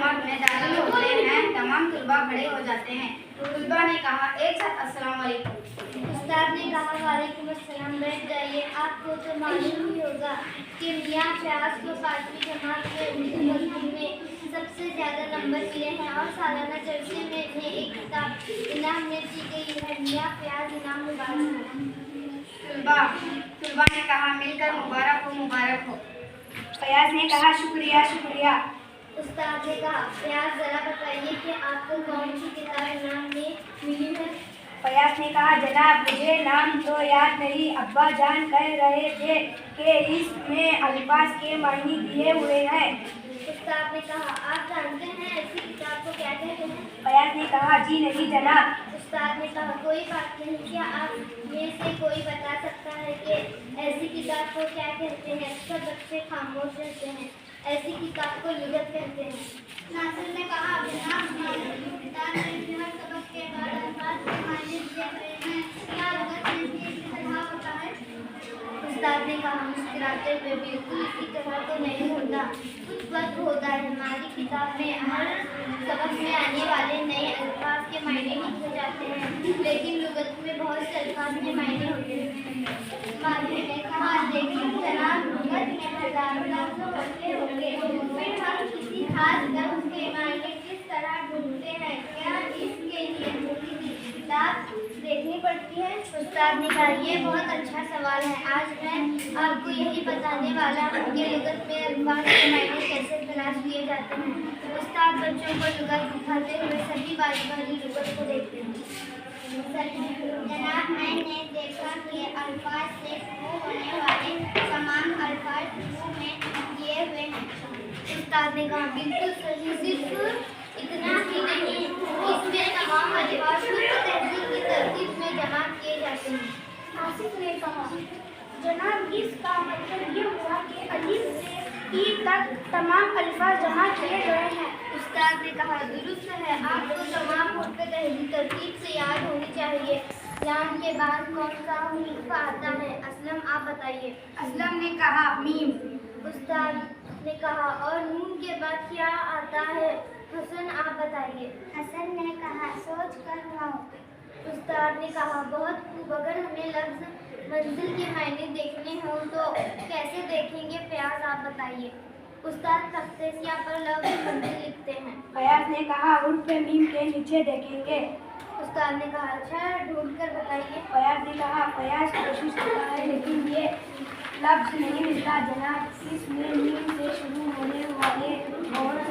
जमात में दाखिल होते हैं, तमाम तलबा खड़े हो जाते हैं। तलबा ने कहा एक साथ अस्सलाम वालेकुम। उस्ताद ने कहा वालेकुम अस्सलाम। बैठ जाइए। आपको तो मालूम ही होगा कि मियां फयाज को 5वीं जमात में उर्दू मज़मून में सबसे ज़्यादा नंबर मिले हैं और सालाना जलसे में इन्हें एक किताब इनाम में दी गई है। मियां फयाज इनाम मुबारक हो। तलबा ने कहा मिलकर मुबारक हो। फयाज ने कहा शुक्रिया शुक्रिया। उस्ताद ने कहा फयाज ज़रा बताइए कि आपको कौन सी किताब इनाम में मिली है। फयाज ने कहा जनाब मुझे नाम तो याद नहीं, अब्बा जान कह रहे थे कि इसमें अल्फाज के मायने दिए हुए हैं। उस्ताद ने कहा आप जानते हैं ऐसी किताब को क्या कहते हैं। फयाज ने कहा जी नहीं जनाब। उस्ताद ने कहा कोई बात नहीं, क्या आप में से कोई बता सकता है कि ऐसी किताब को क्या कहते हैं। सब बच्चे खामोश रहते हैं। ऐसी किताब को लुगत कहते हैं। नासिर ने कहा जनाब किताब में हर सबक के बाद अल्फाज के मायने दिए गए हैं, क्या लुगत में भी इसी तरह होता है। उस्ताद ने कहा मुस्कुराते हुए बिल्कुल इसी तरह तो नहीं होता, कुछ फर्क होता है। हमारी किताब में हर सबक में आने वाले नए अल्फाज के मायने लिखे जाते हैं, लेकिन लुगत में बहुत से अल्फाज के मायने होते हैं। मालिक ने कहा लेकिन जनाब लुगत में हजारों लाखों बच्चे होंगे, फिर हम किसी खास लफ्ज़ के मायने किस तरह ढूंढते हैं। क्या इसके लिए पूरी किताब देखनी पड़ती है। उस्ताद ने कहा ये बहुत अच्छा सवाल है। आज मैं आपको यही बताने वाला हूँ कि लुगत में अल्फाज के मायने कैसे तलाश किए जाते हैं। उस्ताद बच्चों को लुगत दिखाते हुए सभी बारी बारी लुगत को देखते हैं। जनाब मैंने देखा कि अल्फाज से शुरू होने वाले तमाम अल्फाज शुरू में किए हुए हैं। उस्ताद ने कहा बिल्कुल सही, सिर्फ इतना ही नहीं, इसमें तमाम अल्फाज तहजीब की तरतीब में जमा किए जाते हैं। आसिफ ने कहा जनाब इसका मतलब ये हुआ कि अलिफ से ई तक तमाम अल्फाज जमा किए गए हैं। उस्ताद ने कहा दुरुस्त है, आपको तमाम हर्फ तहजीब तरतीब से याद होनी चाहिए। लाम के बाद कौन सा हर्फ आता है। असलम आप बताइए। असलम ने कहा मीम। उस्ताद ने कहा और नून के बाद क्या आता है। हसन आप बताइए। हसन ने कहा सोच कर खाओ। उस्ताद ने कहा बहुत खूब, अगर हमें लफ्ज़ मंजिल के मायने देखने हों तो कैसे देखेंगे। फयाज आप बताइए। उस्ताद तख्ते स्याह पर लफ्ज़ मंजिल लिखते हैं। फयाज ने कहा उर्फ मीम के नीचे देखेंगे। उस्ताद ने कहा अच्छा ढूंढ कर बताइए। फयाज ने कहा फयाज कोशिश करता है लेकिन ये लफ्ज़ नहीं मिलता जनाब। इसमें मीम से शुरू होने वाले और